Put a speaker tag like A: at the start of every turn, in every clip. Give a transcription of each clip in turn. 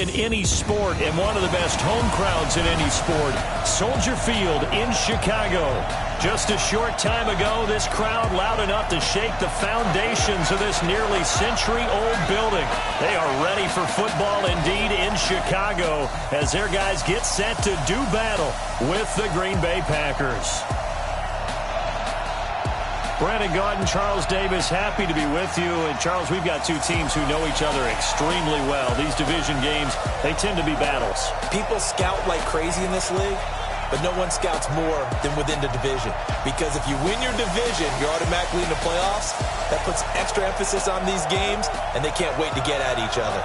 A: in any sport and one of the best home crowds in any sport. Soldier Field in Chicago. Just a short time ago, this crowd loud enough to shake the foundations of this nearly century-old building. They are ready for football indeed in Chicago as their guys get set to do battle with the Green Bay Packers. Brandon Gaudin, Charles Davis, happy to be with you. And, Charles, we've got two teams who know each other extremely well. These division games, they tend to be battles.
B: People scout like crazy in this league, but no one scouts more than within the division. Because if you win your division, you're automatically in the playoffs. That puts extra emphasis on these games, and they can't wait to get at each other.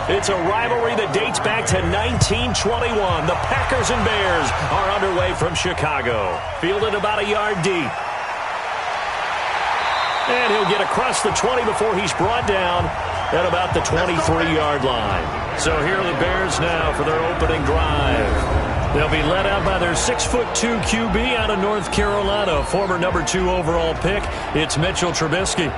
A: It's a rivalry that dates back to 1921. The Packers and Bears are underway from Chicago. Fielded about a yard deep. And he'll get across the 20 before he's brought down at about the 23-yard line. So here are the Bears now for their opening drive. They'll be led out by their 6'2" QB out of North Carolina, former number 2 overall pick. It's Mitchell Trubisky.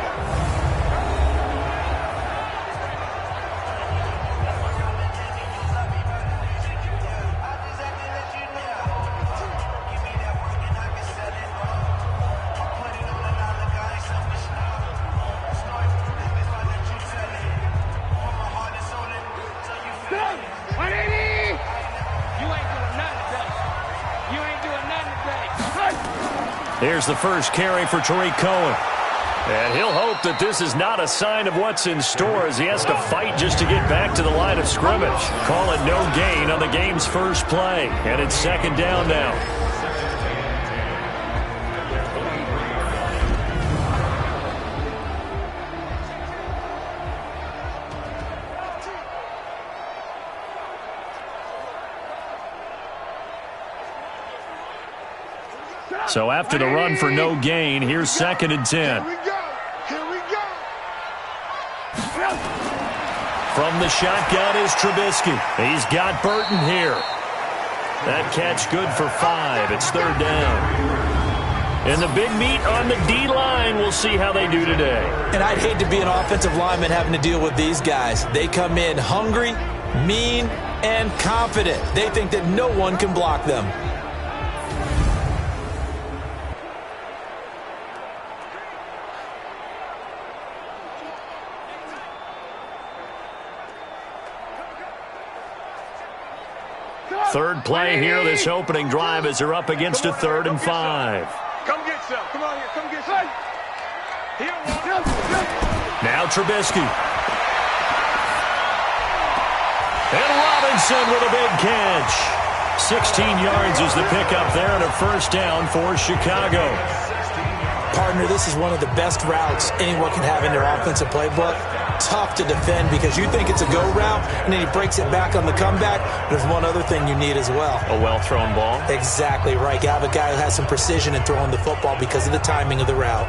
A: Here's the first carry for Tariq Cohen. And he'll hope that this is not a sign of what's in store as he has to fight just to get back to the line of scrimmage. Call it no gain on the game's first play. And it's second down now. So after the run for no gain, here's second and 10.
C: Here we go. Here we go.
A: From the shotgun is Trubisky. He's got Burton here. That catch good for 5. It's third down. And the big meat on the D-line. We'll see how they do today.
B: And I'd hate to be an offensive lineman having to deal with these guys. They come in hungry, mean, and confident. They think that no one can block them.
A: Third play here, this opening drive as they're up against a 3rd and 5.
C: Come get some. Come on here. Come get some.
A: Now Trubisky. And Robinson with a big catch. 16 yards is the pickup there and a first down for Chicago.
B: Partner, this is one of the best routes anyone can have in their offensive playbook. Tough to defend because you think it's a go route, and then he breaks it back on the comeback. There's one other thing you need as well.
A: A well-thrown ball?
B: Exactly right. You have a guy who has some precision in throwing the football because of the timing of the route.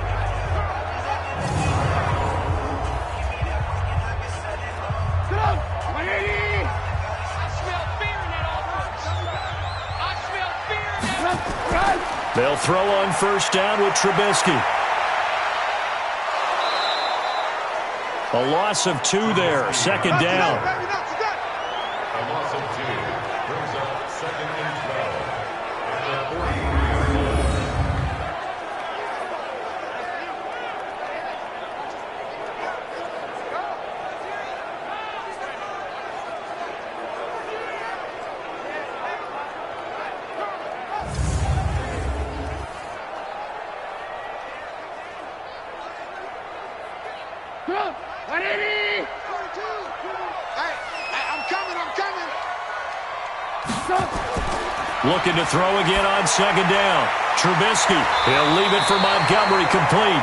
A: They'll throw on first down with Trubisky. A loss of 2 there. Second down.
D: A loss of 2 brings up second and 12.
A: Looking to throw again on second down. Trubisky, he'll leave it for Montgomery complete.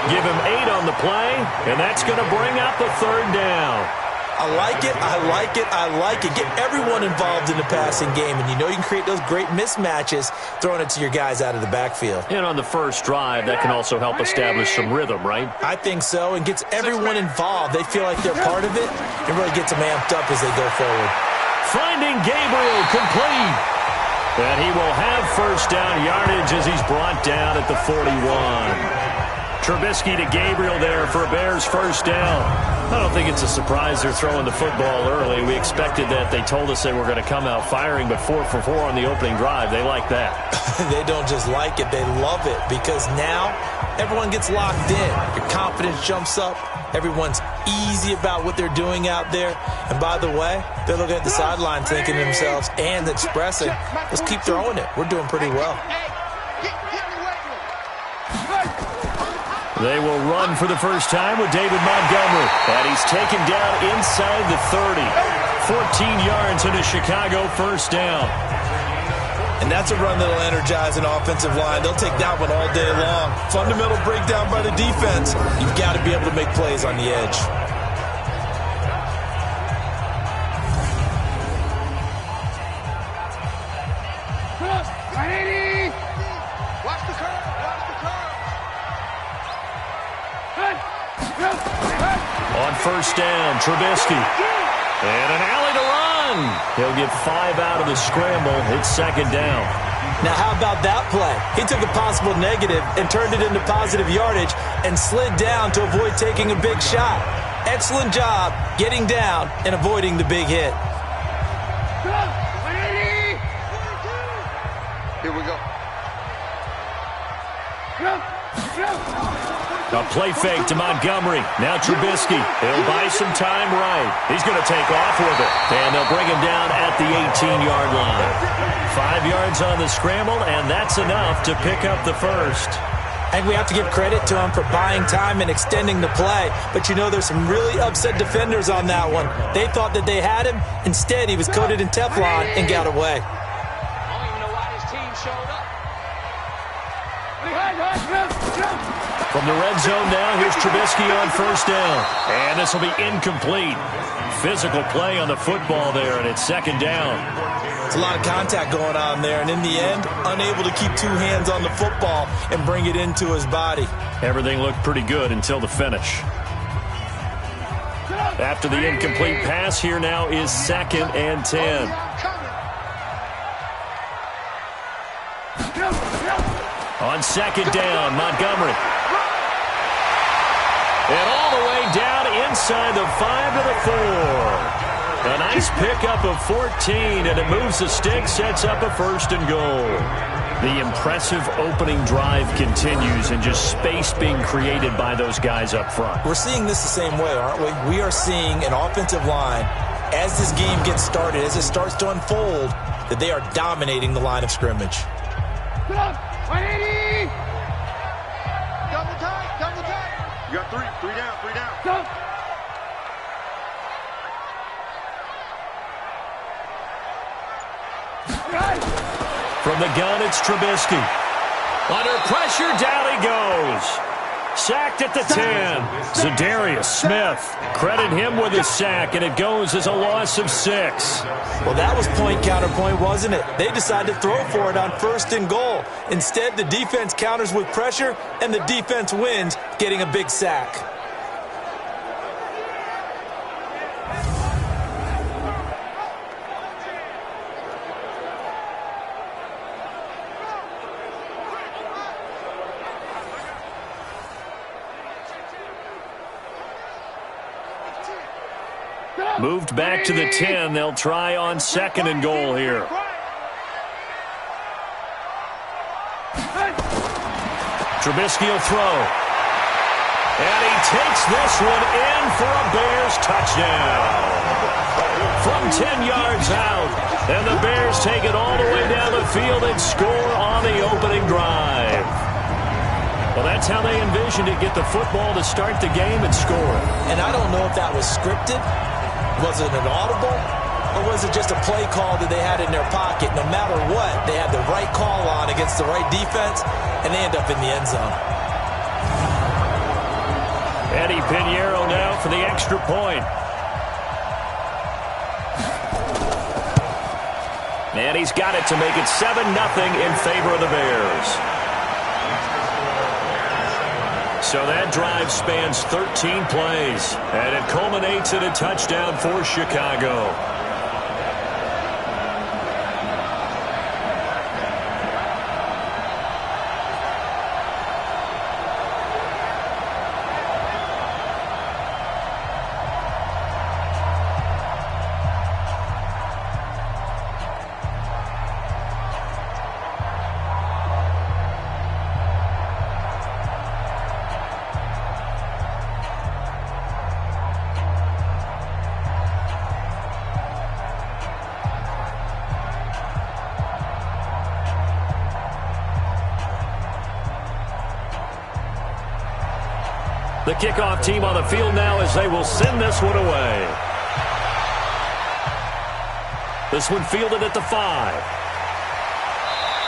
A: Give him 8 on the play, and that's going to bring up the 3rd down.
B: I like it, I like it, I like it. Get everyone involved in the passing game, and you know you can create those great mismatches throwing it to your guys out of the backfield.
A: And on the first drive, that can also help establish some rhythm, right?
B: I think so, and gets everyone involved. They feel like they're part of it, and really gets them amped up as they go forward.
A: Finding Gabriel complete. And he will have first down yardage as he's brought down at the 41. Trubisky to Gabriel there for a Bears first down. I don't think it's a surprise they're throwing the football early. We expected that. They told us they were going to come out firing, but 4 for 4 on the opening drive. They like that.
B: They don't just like it, they love it, because now everyone gets locked in. Your confidence jumps up. Everyone's easy about what they're doing out there. And by the way, they're looking at the sideline thinking to themselves and expressing, let's keep throwing it. We're doing pretty well.
A: They will run for the first time with David Montgomery. And he's taken down inside the 30. 14 yards into Chicago first down.
B: And that's a run that'll energize an offensive line. They'll take that one all day long. Fundamental breakdown by the defense. You've got to be able to make plays on the edge.
C: Watch the curve. Watch the curve.
A: On first down, Trubisky. And an alley to run. He'll get 5 out of the scramble. It's second down.
B: Now, how about that play? He took a possible negative and turned it into positive yardage and slid down to avoid taking a big shot. Excellent job getting down and avoiding the big hit.
C: Here we go.
A: A play fake to Montgomery. Now Trubisky. He'll buy some time right. He's going to take off with it. And they'll bring him down at the 18-yard line. 5 yards on the scramble, and that's enough to pick up the first.
B: I think we have to give credit to him for buying time and extending the play. But, you know, there's some really upset defenders on that one. They thought that they had him. Instead, he was coated in Teflon and got away.
E: I don't even know why his team showed up.
A: From the red zone now, here's Trubisky on first down. And this will be incomplete. Physical play on the football there, and it's second down.
B: It's a lot of contact going on there, and in the end, unable to keep 2 hands on the football and bring it into his body.
A: Everything looked pretty good until the finish. After the incomplete pass, here now is 2nd and 10. On second down, Montgomery. And all the way down inside the 5 to the 4. A nice pickup of 14, and it moves the stick, sets up a first and goal. The impressive opening drive continues, and just space being created by those guys up front.
B: We're seeing this the same way, aren't we? We are seeing an offensive line, as this game gets started, as it starts to unfold, that they are dominating the line of scrimmage.
C: Double tight, double tight. You got 3 down, 3 down. Go.
A: From the gun, it's Trubisky. Under pressure, down he goes. Sacked at the 10. Zadarius Smith. Credit him with his sack, and it goes as a loss of 6.
B: Well, that was point counterpoint, wasn't it? They decided to throw for it on first and goal. Instead, the defense counters with pressure, and the defense wins, getting a big sack.
A: Moved back to the 10. They'll try on 2nd and goal here. Trubisky will throw. And he takes this one in for a Bears touchdown. From 10 yards out. And the Bears take it all the way down the field and score on the opening drive. Well, that's how they envisioned it. Get the football to start the game and score.
B: And I don't know if that was scripted. Was it an audible? Or was it just a play call that they had in their pocket? No matter what, they had the right call on against the right defense, and they end up in the end zone.
A: Eddie Pinheiro now for the extra point. And he's got it to make it 7-0 in favor of the Bears. So that drive spans 13 plays, and it culminates in a touchdown for Chicago. The kickoff team on the field now as they will send this one away. This one fielded at the 5.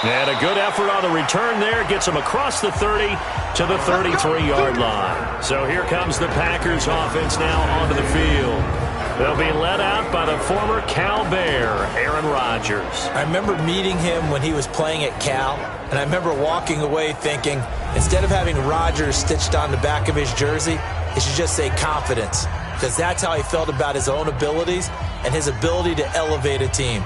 A: And a good effort on the return there. Gets him across the 30 to the 33-yard line. So here comes the Packers offense now onto the field. They'll be led out by the former Cal Bear, Aaron Rodgers.
B: I remember meeting him when he was playing at Cal, and I remember walking away thinking, instead of having Rodgers stitched on the back of his jersey, it should just say confidence, because that's how he felt about his own abilities and his ability to elevate a team.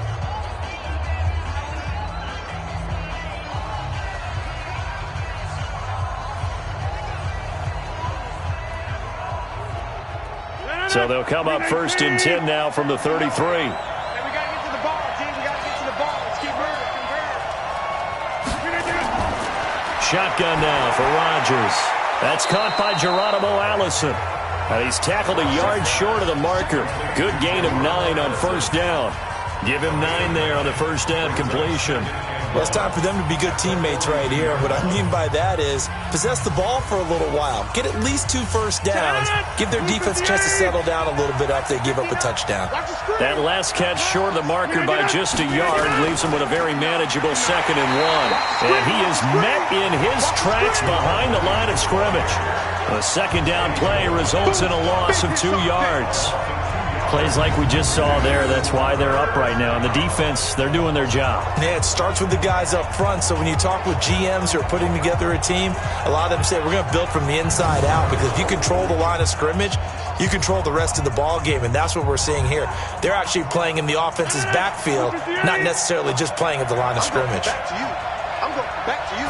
A: So they'll come up 1st and 10 now from the 33.
C: Hey, we got to get to the ball, team. We got to get to the ball. Let's keep moving.
A: Shotgun now for Rodgers. That's caught by Geronimo Allison. And he's tackled a yard short of the marker. Good gain of 9 on 1st down. Give him 9 there on the 1st down completion.
B: Well, it's time for them to be good teammates right here. What I mean by that is possess the ball for a little while. Get at least 2 first downs. Give their defense a chance to settle down a little bit after they give up a touchdown.
A: That last catch short of the marker by just a yard leaves him with a very manageable 2nd and 1. And he is met in his tracks behind the line of scrimmage. The 2nd down play results in a loss of 2 yards. Plays like we just saw there. That's why they're up right now. And the defense, they're doing their job.
B: Yeah, it starts with the guys up front. So when you talk with GMs who are putting together a team, a lot of them say we're going to build from the inside out, because if you control the line of scrimmage, you control the rest of the ball game, and that's what we're seeing here. They're actually playing in the offense's backfield, not necessarily just playing at the line of scrimmage.
C: I'm going back to you.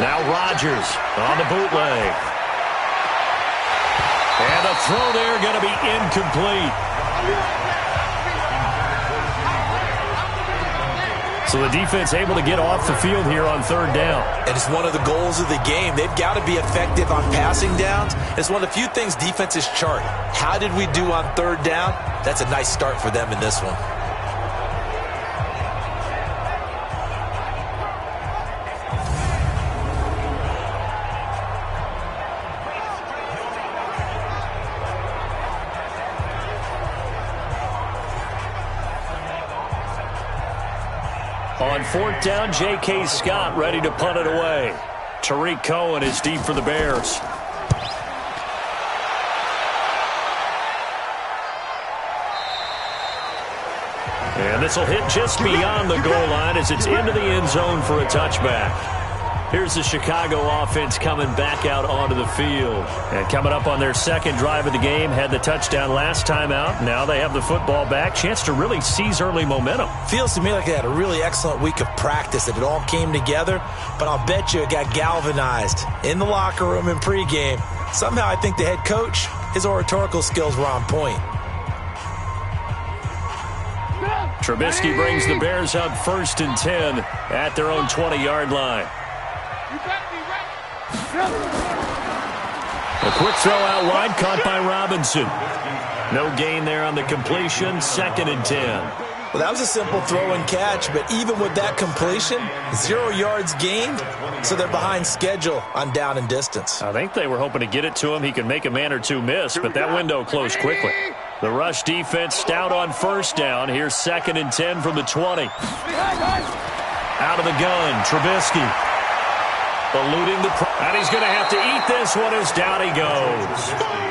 A: Now Rodgers on the bootleg. And the throw there going to be incomplete. So the defense able to get off the field here on 3rd down.
B: And it's one of the goals of the game. They've got to be effective on passing downs. It's one of the few things defenses chart. How did we do on 3rd down? That's a nice start for them in this one.
A: On 4th down, J.K. Scott ready to punt it away. Tariq Cohen is deep for the Bears. And this will hit just beyond the goal line as it's into the end zone for a touchback. Here's the Chicago offense coming back out onto the field. And coming up on their 2nd drive of the game, had the touchdown last time out. Now they have the football back. Chance to really seize early momentum.
B: Feels to me like they had a really excellent week of practice, that it all came together. But I'll bet you it got galvanized in the locker room in pregame. Somehow I think the head coach, his oratorical skills were on point.
A: Trubisky brings the Bears up 1st and 10 at their own 20-yard line.
C: You better be ready.
A: A quick throw out wide, caught by Robinson. No gain there on the completion, 2nd and 10.
B: Well, that was a simple throw and catch, but even with that completion, 0 yards gained, so they're behind schedule on down and distance.
A: I think they were hoping to get it to him. He could make a man or 2 miss, but that window closed quickly. The rush defense stout on 1st down. Here's 2nd and 10 from the 20. Out of the gun, Trubisky. eluding the and he's going to have to eat this one as down he goes.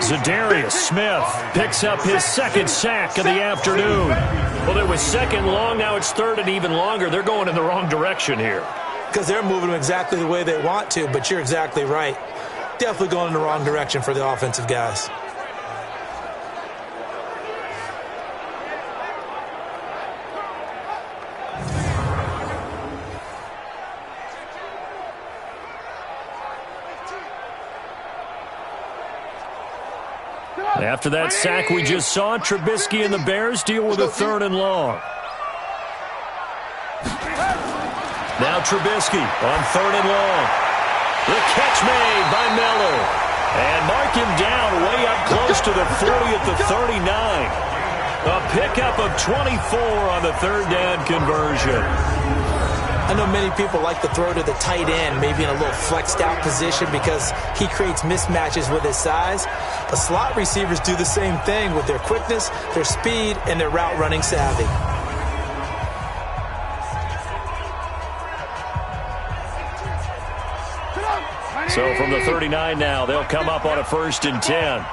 A: Za'Darius Smith picks up his second sack of the afternoon. Well, it was second long. Now it's third and even longer. They're going in the wrong direction here.
B: Because they're moving them exactly the way they want to, but you're exactly right. Definitely going in the wrong direction for the offensive guys.
A: After that sack we just saw, Trubisky and the Bears deal with a third and long. Now Trubisky on third and long. The catch made by Miller. And mark him down way up close to the 40 at the 39. A pickup of 24 on the third down conversion.
B: I know many people like to throw to the tight end, maybe in a little flexed out position because he creates mismatches with his size. But slot receivers do the same thing with their quickness, their speed, and their route running savvy.
A: So from the 39 now, they'll come up on a 1st and 10.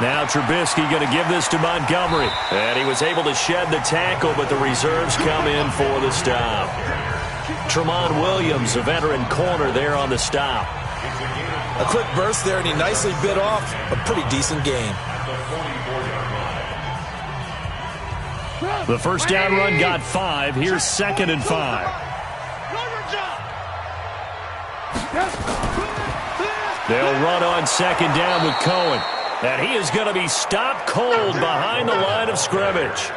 A: Now Trubisky going to give this to Montgomery. And he was able to shed the tackle, but the reserves come in for the stop. Tramon Williams, a veteran corner, there on the stop.
B: A quick burst there, and he nicely bit off a pretty decent gain.
A: The first down run got 5. Here's 2nd and 5. They'll run on 2nd down with Cohen. And he is going to be stopped cold behind the line of scrimmage.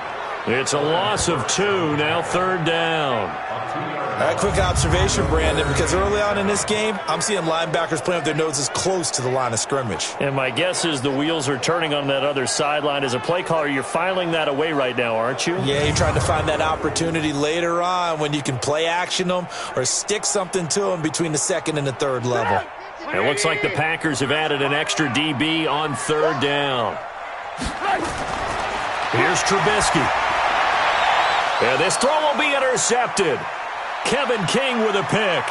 A: It's a loss of 2, now 3rd down.
B: All right, quick observation, Brandon, because early on in this game, I'm seeing linebackers playing with their noses close to the line of scrimmage.
A: And my guess is the wheels are turning on that other sideline. As a play caller, you're filing that away right now, aren't you?
B: Yeah, you're trying to find that opportunity later on when you can play action them or stick something to them between the 2nd and the 3rd level.
A: It looks like the Packers have added an extra DB on 3rd down. Here's Trubisky. And this throw will be intercepted. Kevin King with a pick.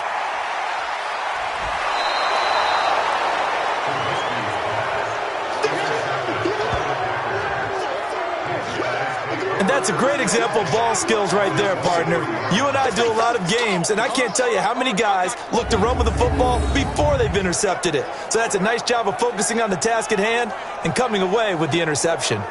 B: And that's a great example of ball skills right there, partner. You and I do a lot of games, and I can't tell you how many guys look to run with the football before they've intercepted it. So that's a nice job of focusing on the task at hand and coming away with the interception.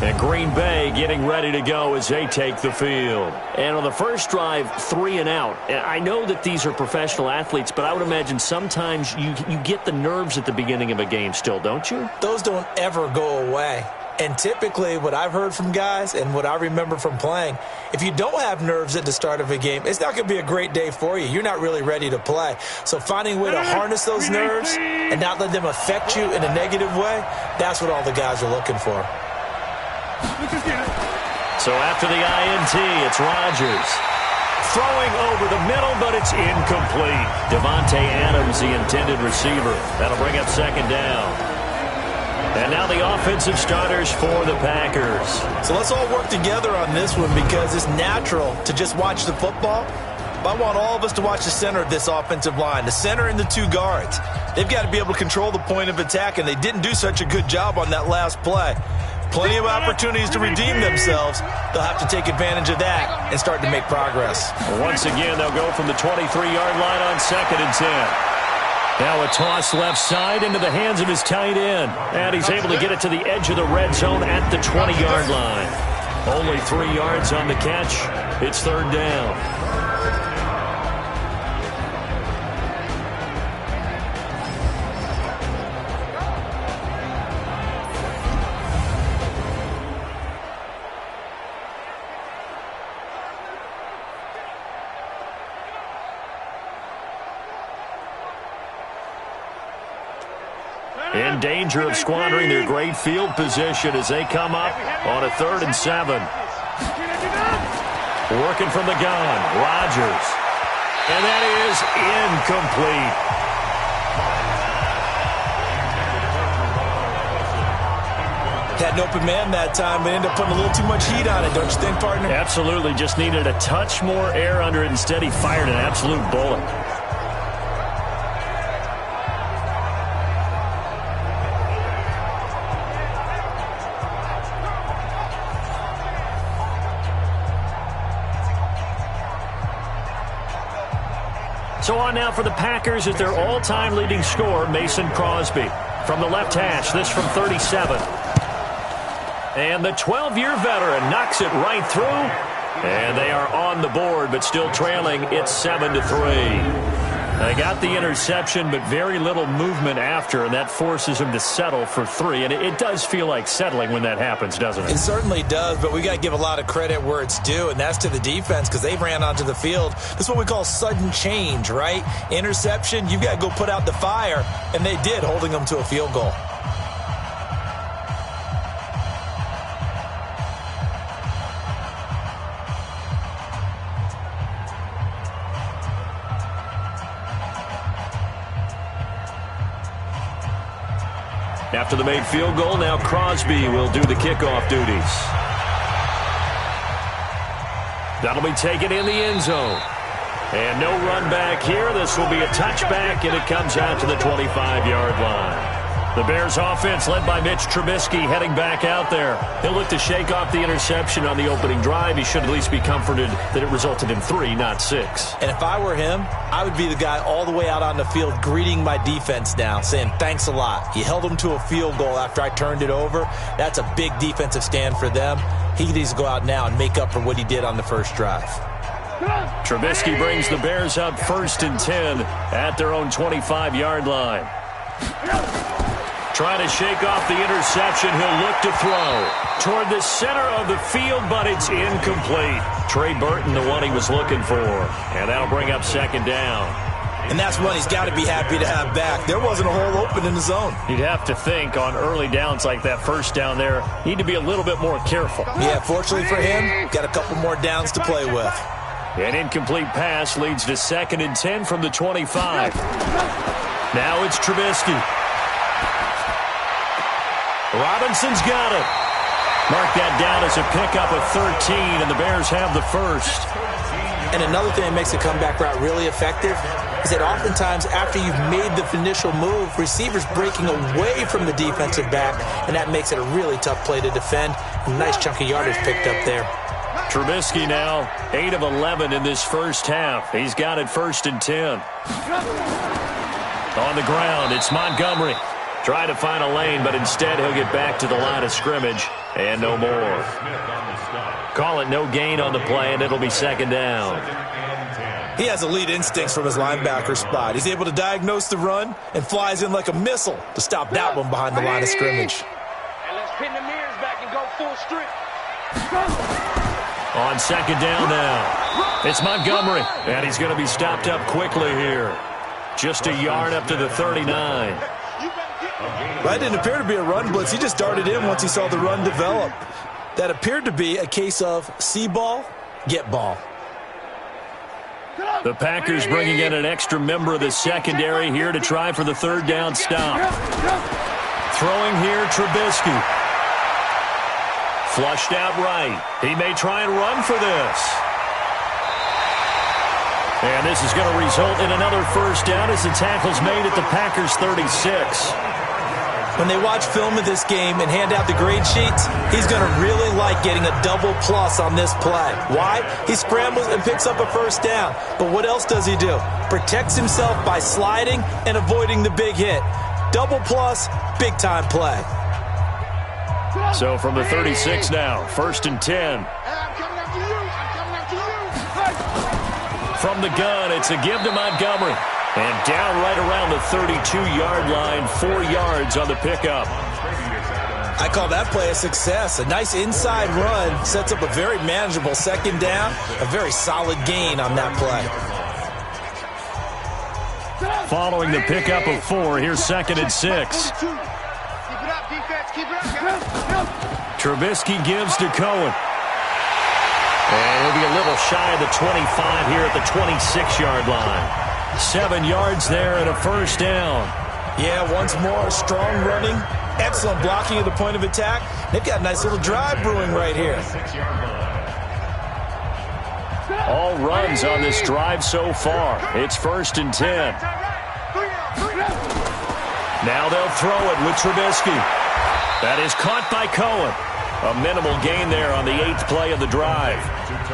A: And Green Bay getting ready to go as they take the field. And on the first drive, 3 and out. And I know that these are professional athletes, but I would imagine sometimes you get the nerves at the beginning of a game still, don't you?
B: Those don't ever go away. And typically what I've heard from guys and what I remember from playing, if you don't have nerves at the start of a game, it's not going to be a great day for you. You're not really ready to play. So finding a way to harness those nerves and not let them affect you in a negative way, that's what all the guys are looking for.
A: So after the INT, it's Rodgers. Throwing over the middle, but it's incomplete. Devontae Adams, the intended receiver. That'll bring up 2nd down. And now the offensive starters for the Packers.
B: So let's all work together on this one because it's natural to just watch the football. But I want all of us to watch the center of this offensive line, the center and the 2 guards. They've got to be able to control the point of attack, and they didn't do such a good job on that last play. Plenty of opportunities to redeem themselves. They'll have to take advantage of that and start to make progress.
A: Once again, they'll go from the 23-yard line on 2nd and 10. Now a toss left side into the hands of his tight end. And he's able to get it to the edge of the red zone at the 20-yard line. Only 3 yards on the catch. It's 3rd down. In danger of squandering their great field position as they come up on a 3rd and 7. Working from the gun, Rodgers. And that is incomplete.
B: Had an open man that time, but ended up putting a little too much heat on it, don't you think, partner?
A: Absolutely. Just needed a touch more air under it. Instead, he fired an absolute bullet. So on now for the Packers is their all-time leading scorer, Mason Crosby. From the left hash, this from 37. And the 12-year veteran knocks it right through. And they are on the board, but still trailing. It's 7-3. They got the interception, but very little movement after, and that forces him to settle for 3. And it does feel like settling when that happens, doesn't it?
B: It certainly does, but we got to give a lot of credit where it's due, and that's to the defense because they ran onto the field. This is what we call sudden change, right? Interception, you've got to go put out the fire, and they did, holding them to a field goal.
A: After the made field goal, now Crosby will do the kickoff duties. That'll be taken in the end zone. And no run back here. This will be a touchback, and it comes out to the 25-yard line. The Bears offense led by Mitch Trubisky heading back out there. He'll look to shake off the interception on the opening drive. He should at least be comforted that it resulted in 3, not 6.
B: And if I were him, I would be the guy all the way out on the field greeting my defense now, saying thanks a lot. You held them to a field goal after I turned it over. That's a big defensive stand for them. He needs to go out now and make up for what he did on the first drive.
A: Trubisky brings the Bears up 1st and 10 at their own 25-yard line. Trying to shake off the interception. He'll look to throw toward the center of the field, but it's incomplete. Trey Burton, the one he was looking for. And that'll bring up 2nd down.
B: And that's one he's got to be happy to have back. There wasn't a hole open in the zone.
A: You'd have to think on early downs like that first down there, need to be a little bit more careful.
B: Yeah, fortunately for him, got a couple more downs to play with.
A: An incomplete pass leads to 2nd and 10 from the 25. Now it's Trubisky. Robinson's got it. Mark that down as a pickup of 13, and the Bears have the first.
B: And another thing that makes the comeback route really effective is that oftentimes after you've made the initial move, receivers breaking away from the defensive back, and that makes it a really tough play to defend. A nice chunk of yardage picked up there.
A: Trubisky now 8 of 11 in this first half. He's got it 1st and 10. On the ground, it's Montgomery. Try to find a lane, but instead he'll get back to the line of scrimmage and no more. Call it no gain on the play, and it'll be 2nd down.
B: He has elite instincts from his linebacker spot. He's able to diagnose the run and flies in like a missile to stop that one behind the line of scrimmage.
E: And let's pin the mirrors back and go full strip.
A: On 2nd down now, it's Montgomery, and he's going to be stopped up quickly here. Just a yard up to the 39.
B: That didn't appear to be a run blitz. He just darted in once he saw the run develop. That appeared to be a case of see ball, get ball.
A: The Packers bringing in an extra member of the secondary here to try for the 3rd down stop. Throwing here, Trubisky. Flushed out right. He may try and run for this. And this is going to result in another 1st down as the tackle's made at the Packers' 36.
B: When they watch film of this game and hand out the grade sheets, he's going to really like getting a double plus on this play. Why? He scrambles and picks up a 1st down. But what else does he do? Protects himself by sliding and avoiding the big hit. Double plus, big time play.
A: So from the 36 now, 1st and 10. From the gun, it's a give to Montgomery. And down right around the 32-yard line, 4 yards on the pickup.
B: I call that play a success. A nice inside run sets up a very manageable 2nd down. A very solid gain on that play.
A: Following the pickup of 4, here's 2nd and 6. Trubisky gives to Cohen. And he'll be a little shy of the 25 here at the 26-yard line. 7 yards there and a 1st down.
B: Yeah, once more, strong running, excellent blocking at the point of attack. They've got a nice little drive brewing right here.
A: All runs on this drive so far. It's 1st and 10. Now they'll throw it with Trubisky. That is caught by Cohen. A minimal gain there on the 8th play of the drive.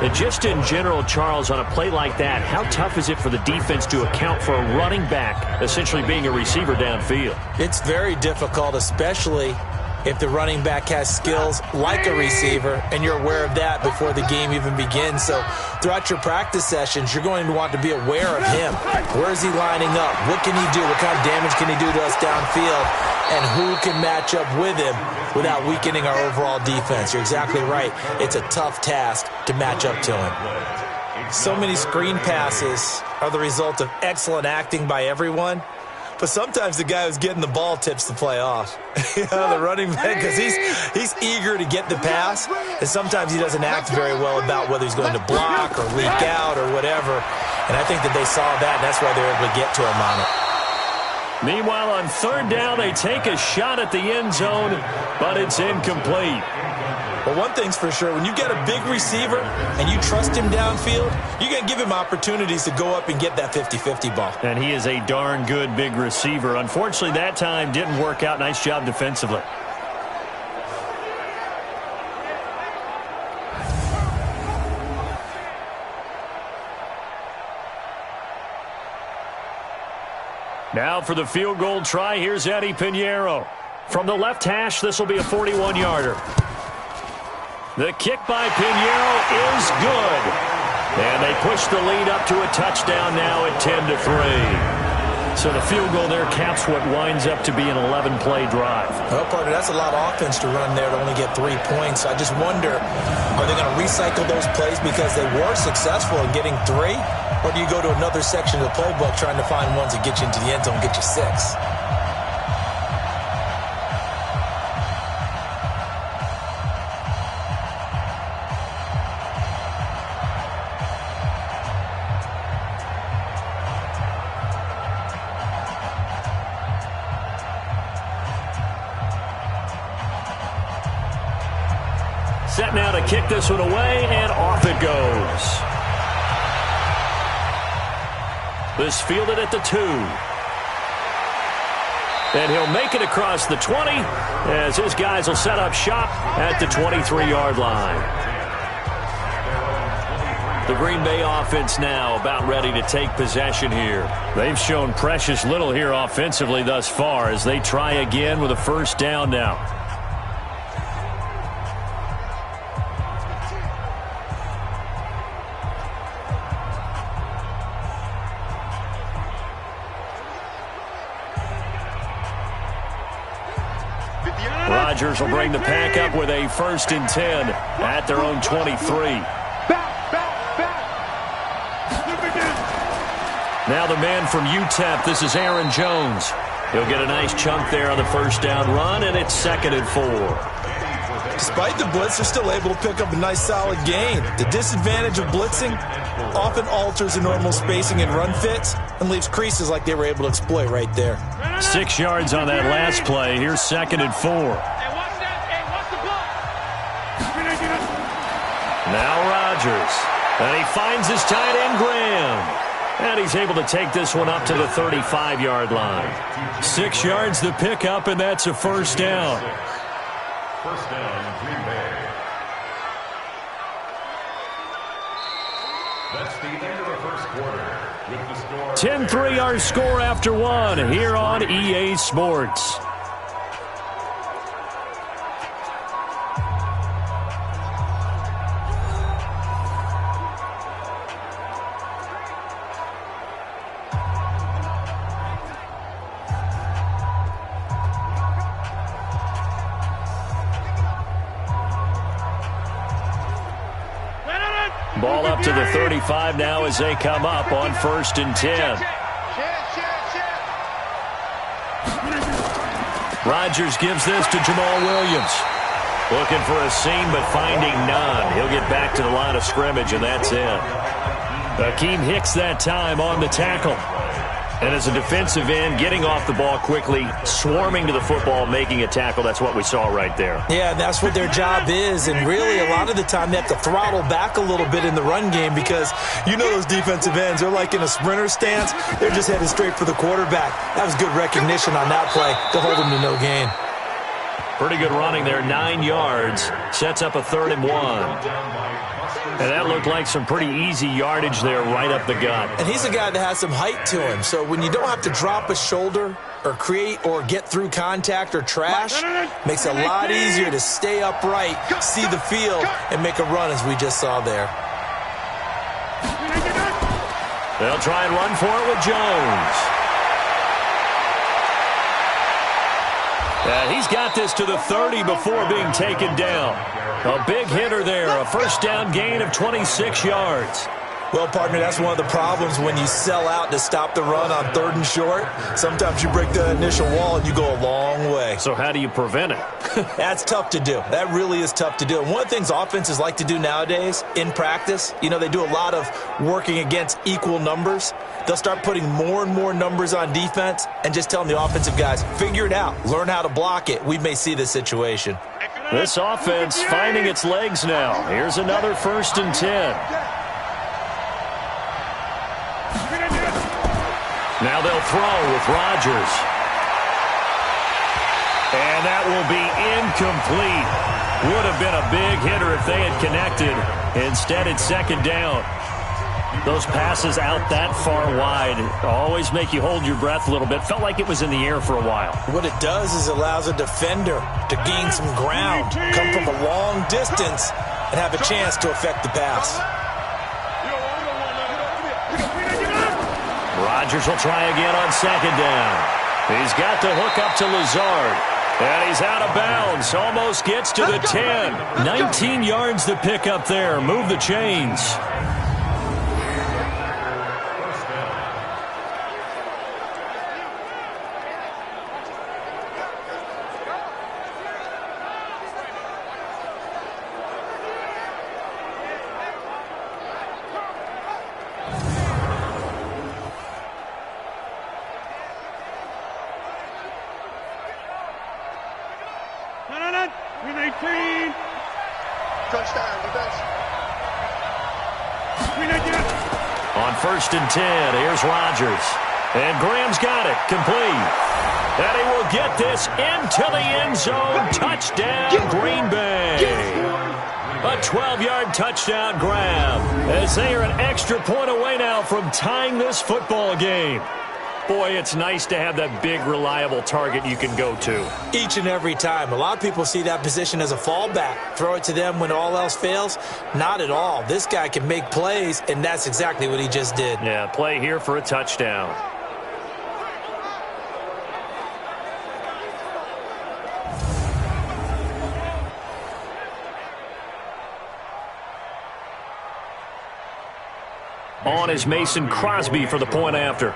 A: And just in general, Charles, on a play like that, how tough is it for the defense to account for a running back essentially being a receiver downfield?
B: It's very difficult, especially if the running back has skills like a receiver, and you're aware of that before the game even begins. So throughout your practice sessions, you're going to want to be aware of him. Where is he lining up? What can he do? What kind of damage can he do to us downfield? And who can match up with him without weakening our overall defense? You're exactly right. It's a tough task to match up to him. So many screen passes are the result of excellent acting by everyone. But sometimes the guy who's getting the ball tips the play off. The running back, because he's eager to get the pass, and sometimes he doesn't act very well about whether he's going to block or leak out or whatever. And I think that they saw that, and that's why they were able to get to him on it.
A: Meanwhile, on 3rd down, they take a shot at the end zone, but it's incomplete.
B: Well, one thing's for sure, when you get a big receiver and you trust him downfield, you're going to give him opportunities to go up and get that 50-50 ball.
A: And he is a darn good big receiver. Unfortunately, that time didn't work out. Nice job defensively. Now for the field goal try, here's Eddie Pinheiro. From the left hash, this will be a 41-yarder. The kick by Pinheiro is good. And they push the lead up to a touchdown now at 10-3. So the field goal there caps what winds up to be an 11-play drive.
B: Well, partner, that's a lot of offense to run there to only get 3 points. I just wonder, are they going to recycle those plays because they were successful in getting 3? Or do you go to another section of the playbook trying to find ones that get you into the end zone and get you 6?
A: Set now to kick this one away, and off it goes. This fielded at the 2. And he'll make it across the 20 as his guys will set up shop at the 23-yard line. The Green Bay offense now about ready to take possession here. They've shown precious little here offensively thus far as they try again with a 1st down now. Rodgers will bring the pack up with a 1st and 10 at their own 23. Now the man from UTEP, this is Aaron Jones. He'll get a nice chunk there on the 1st down run, and it's 2nd and 4.
B: Despite the blitz, they're still able to pick up a nice solid gain. The disadvantage of blitzing often alters the normal spacing and run fits and leaves creases like they were able to exploit right there.
A: 6 yards on that last play. Here's 2nd and 4. Now Rodgers. And he finds his tight end, Graham. And he's able to take this one up to the 35-yard line. 6 yards the pickup, and that's a 1st down.
D: 1st down, Green Bay. That's the end of the 1st quarter. With the score
A: 10-3 our score after 1 here on EA Sports. Ball up to the 35 now as they come up on 1st and 10. Rodgers gives this to Jamal Williams. Looking for a seam but finding none. He'll get back to the line of scrimmage, and that's it. Akeem Hicks that time on the tackle. And as a defensive end, getting off the ball quickly, swarming to the football, making a tackle, that's what we saw right there.
B: Yeah, that's what their job is. And really, a lot of the time, they have to throttle back a little bit in the run game because you know those defensive ends, they're like in a sprinter stance. They're just headed straight for the quarterback. That was good recognition on that play to hold them to no gain.
A: Pretty good running there, 9 yards. Sets up a 3rd and 1. And that looked like some pretty easy yardage there right up the gut.
B: And he's a guy that has some height to him. So when you don't have to drop a shoulder or create or get through contact or trash, makes it a lot easier to stay upright, see the field, and make a run as we just saw there.
A: They'll try and run for it with Jones. He's got this to the 30 before being taken down. A big hitter there, a first down gain of 26 yards.
B: Well, partner, that's one of the problems when you sell out to stop the run on 3rd and short. Sometimes you break the initial wall and you go a long way.
A: So how do you prevent it?
B: That's tough to do. That really is tough to do. And one of the things offenses like to do nowadays in practice, you know, they do a lot of working against equal numbers. They'll start putting more and more numbers on defense and just telling the offensive guys, figure it out, learn how to block it. We may see this situation.
A: This offense finding its legs now. Here's another 1st and 10. Now they'll throw with Rodgers. And that will be incomplete. Would have been a big hitter if they had connected. Instead, it's 2nd down. Those passes out that far wide always make you hold your breath a little bit. Felt like it was in the air for a while.
B: What it does is allows a defender to gain some ground, come from a long distance, and have a chance to affect the pass.
A: Rodgers will try again on 2nd down. He's got the hook up to Lazard. And he's out of bounds. Almost gets to the 10. 19 yards to pick up there. Move the chains. On 1st and 10, here's Rodgers. And Graham's got it, complete. And he will get this into the end zone. Touchdown, Green Bay. A 12-yard touchdown grab as they are an extra point away now from tying this football game. Boy, it's nice to have that big, reliable target you can go to.
B: Each and every time. A lot of people see that position as a fallback. Throw it to them when all else fails. Not at all. This guy can make plays, and that's exactly what he just did.
A: Yeah, play here for a touchdown. On is Mason Crosby for the point after.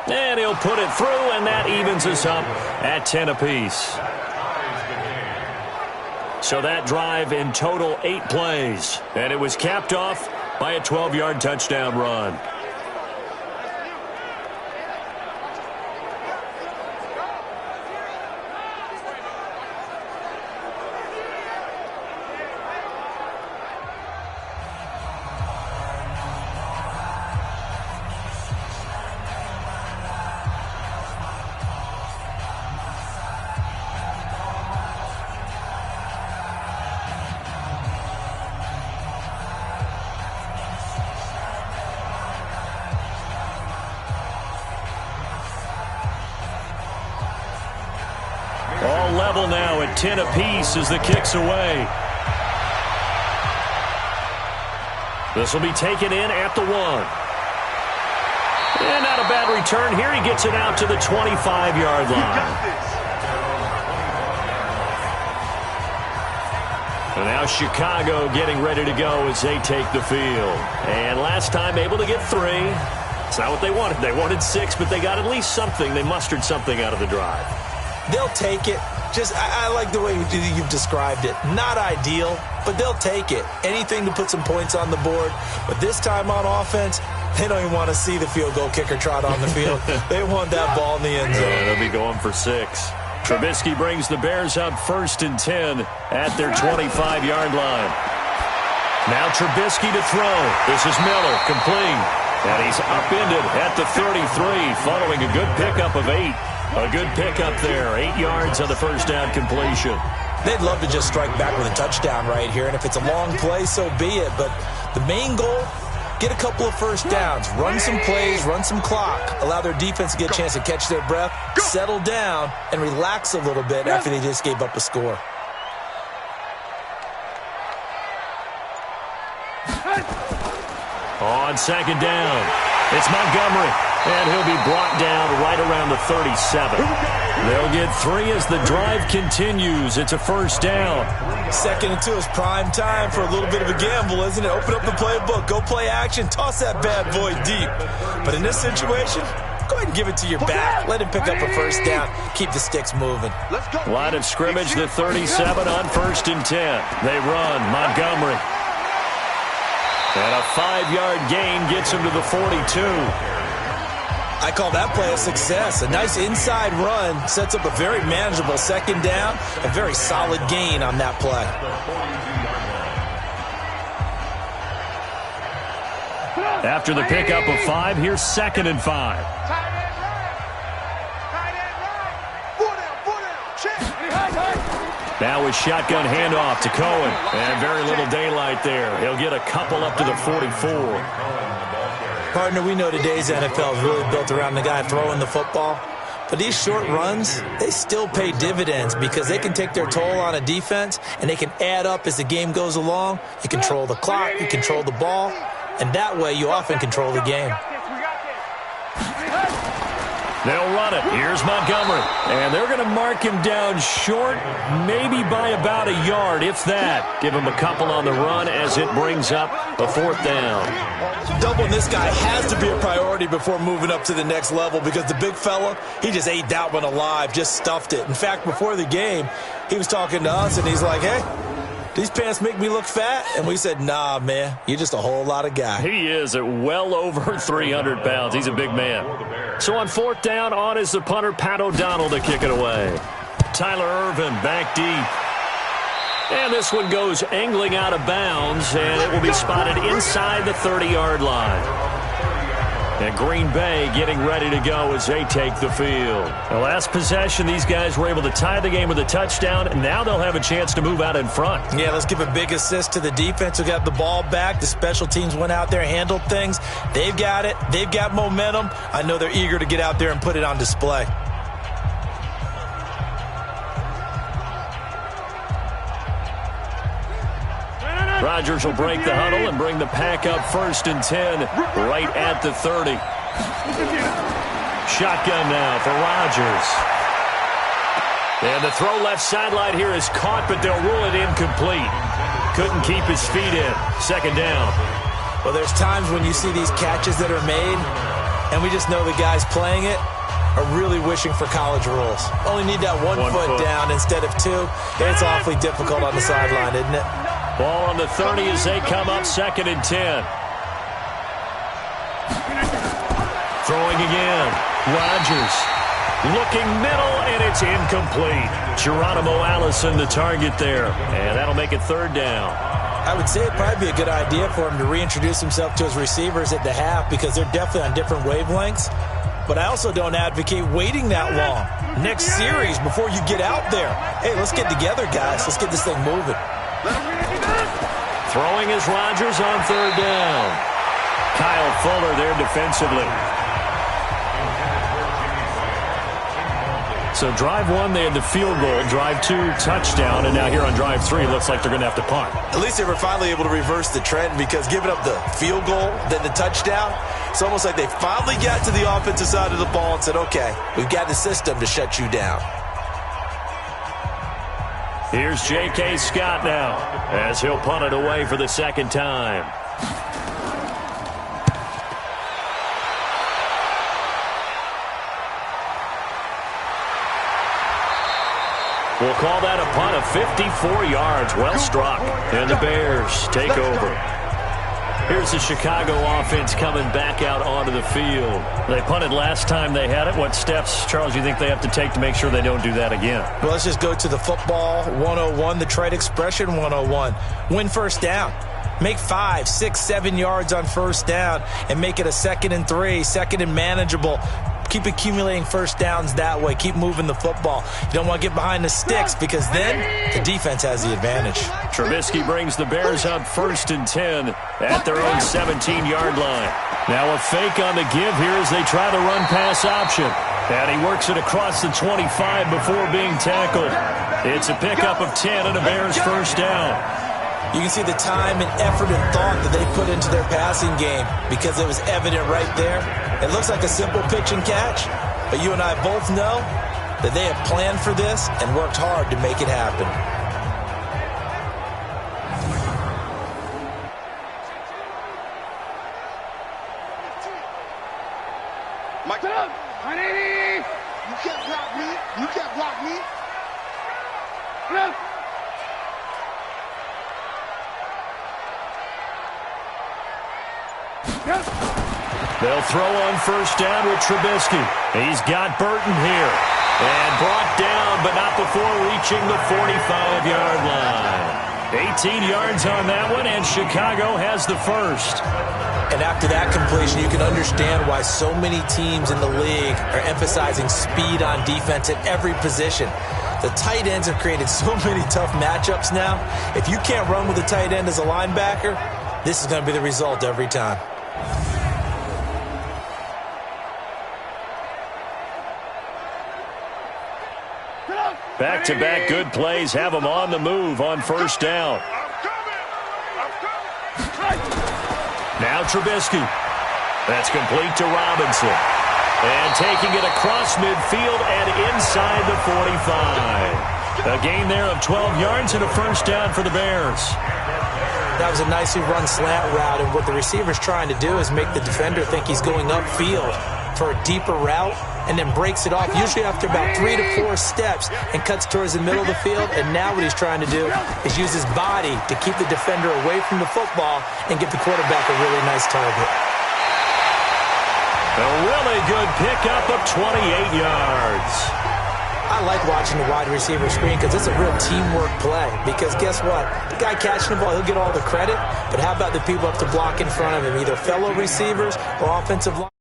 A: And he'll put it through, and that evens us up at 10 apiece. So that drive in total 8 plays. And it was capped off by a 12-yard touchdown run. All level now at 10 apiece as the kick's away. This will be taken in at the 1. And not a bad return here. He gets it out to the 25-yard line. And now Chicago getting ready to go as they take the field. And last time able to get 3. It's not what they wanted. They wanted 6, but they got at least something. They mustered something out of the drive.
B: They'll take it. I like the way you've described it. Not ideal, but they'll take it. Anything to put some points on the board. But this time on offense, they don't even want to see the field goal kicker trot on the field. They want that ball in the end zone.
A: Yeah, they'll be going for 6. Trubisky brings the Bears up 1st and 10 at their 25-yard line. Now Trubisky to throw. This is Miller, complete. And he's upended at the 33, following a good pickup of 8. A good pickup there, 8 yards on the first down completion.
B: They'd love to just strike back with a touchdown right here, and if it's a long play, so be it. But the main goal, get a couple of first downs, run some plays, run some clock, allow their defense to get a chance to catch their breath, settle down, and relax a little bit after they just gave up a score.
A: On 2nd down, it's Montgomery, and he'll be brought down right around the 37. They'll get 3 as the drive continues. It's a first down.
B: 2nd and 2 is prime time for a little bit of a gamble, isn't it? Open up the playbook, go play action, toss that bad boy deep. But in this situation, go ahead and give it to your back. Let him pick up a first down. Keep the sticks moving.
A: Line of scrimmage, the 37 on 1st and 10. They run, Montgomery. And a 5-yard gain gets him to the 42.
B: I call that play a success. A nice inside run sets up a very manageable 2nd down. A very solid gain on that play.
A: After the pickup of 5, here's 2nd and 5. Now with shotgun handoff to Cohen. And very little daylight there. He'll get a couple up to the 44.
B: Partner, we know today's NFL is really built around the guy throwing the football. But these short runs, they still pay dividends because they can take their toll on a defense and they can add up as the game goes along. You control the clock, you control the ball, and that way you often control the game.
A: They'll run it. Here's Montgomery. And they're going to mark him down short, maybe by about a yard, if that. Give him a couple on the run as it brings up a 4th down.
B: Doubling this guy has to be a priority before moving up to the next level because the big fella, he just ate that one alive, just stuffed it. In fact, before the game, he was talking to us, and he's like, hey, these pants make me look fat? And we said, nah, man, you're just a whole lot of guy.
A: He is at well over 300 pounds. He's a big man. So on 4th down, on is the punter, Pat O'Donnell, to kick it away. Tyler Ervin back deep. And this one goes angling out of bounds, and it will be spotted inside the 30-yard line. And Green Bay getting ready to go as they take the field. The last possession, these guys were able to tie the game with a touchdown, and now they'll have a chance to move out in front.
B: Yeah, let's give a big assist to the defense who got the ball back. The special teams went out there, handled things. They've got it. They've got momentum. I know they're eager to get out there and put it on display.
A: Rodgers will break the huddle and bring the pack up 1st and 10 right at the 30. Shotgun now for Rodgers. And the throw left sideline here is caught, but they'll rule it incomplete. Couldn't keep his feet in. 2nd down.
B: Well, there's times when you see these catches that are made, and we just know the guys playing it are really wishing for college rules. Only need that one foot down instead of 2. It's awfully difficult on the sideline, isn't it?
A: Ball on the 30 as they come up 2nd and 10. Throwing again. Rodgers looking middle, and it's incomplete. Geronimo Allison the target there, and that'll make it 3rd down.
B: I would say it'd probably be a good idea for him to reintroduce himself to his receivers at the half because they're definitely on different wavelengths. But I also don't advocate waiting that long. Next series, before you get out there, hey, let's get together, guys. Let's get this thing moving.
A: Throwing is Rodgers on 3rd down. Kyle Fuller there defensively. So drive 1, they had the field goal. Drive 2, touchdown. And now here on drive 3, looks like they're going to have to punt.
B: At least they were finally able to reverse the trend because giving up the field goal, then the touchdown, it's almost like they finally got to the offensive side of the ball and said, okay, we've got the system to shut you down.
A: Here's J.K. Scott now as he'll punt it away for the 2nd time. We'll call that a punt of 54 yards. Well struck. And the Bears take over. Here's the Chicago offense coming back out onto the field. They punted last time they had it. What steps, Charles, you think they have to take to make sure they don't do that again?
B: Well, let's just go to the football 101, the trade expression 101. Win first down. Make 5, 6, 7 yards on first down and make it a 2nd and 3, 2nd and manageable. Keep accumulating first downs that way. Keep moving the football. You don't want to get behind the sticks because then the defense has the advantage.
A: Trubisky brings the Bears up 1st and 10 at their own 17-yard line. Now a fake on the give here as they try to run pass option. And he works it across the 25 before being tackled. It's a pickup of 10 and a Bears first down.
B: You can see the time and effort and thought that they put into their passing game because it was evident right there. It looks like a simple pitch and catch, but you and I both know that they have planned for this and worked hard to make it happen.
C: Mike,
E: Get up! 180!
C: you can't block me. You can't block me.
E: Get up!
A: They'll throw on first down with Trubisky. He's got Burton here. And brought down, but not before reaching the 45-yard line. 18 yards on that one, and Chicago has the first.
B: And after that completion, you can understand why so many teams in the league are emphasizing speed on defense at every position. The tight ends have created so many tough matchups now. If you can't run with a tight end as a linebacker, this is going to be the result every time.
A: Back-to-back good plays have them on the move on first down. Now Trubisky. That's complete to Robinson. And taking it across midfield and inside the 45. A gain there of 12 yards and a first down for the Bears.
B: That was a nicely run slant route, and what the receiver's trying to do is make the defender think he's going upfield for a deeper route and then breaks it off, usually after about 3 to 4 steps, and cuts towards the middle of the field. And now what he's trying to do is use his body to keep the defender away from the football and give the quarterback a really nice target.
A: A really good pickup of 28 yards.
B: I like watching the wide receiver screen because it's a real teamwork play. Because guess what? The guy catching the ball, he'll get all the credit. But how about the people up to block in front of him, either fellow receivers or offensive line?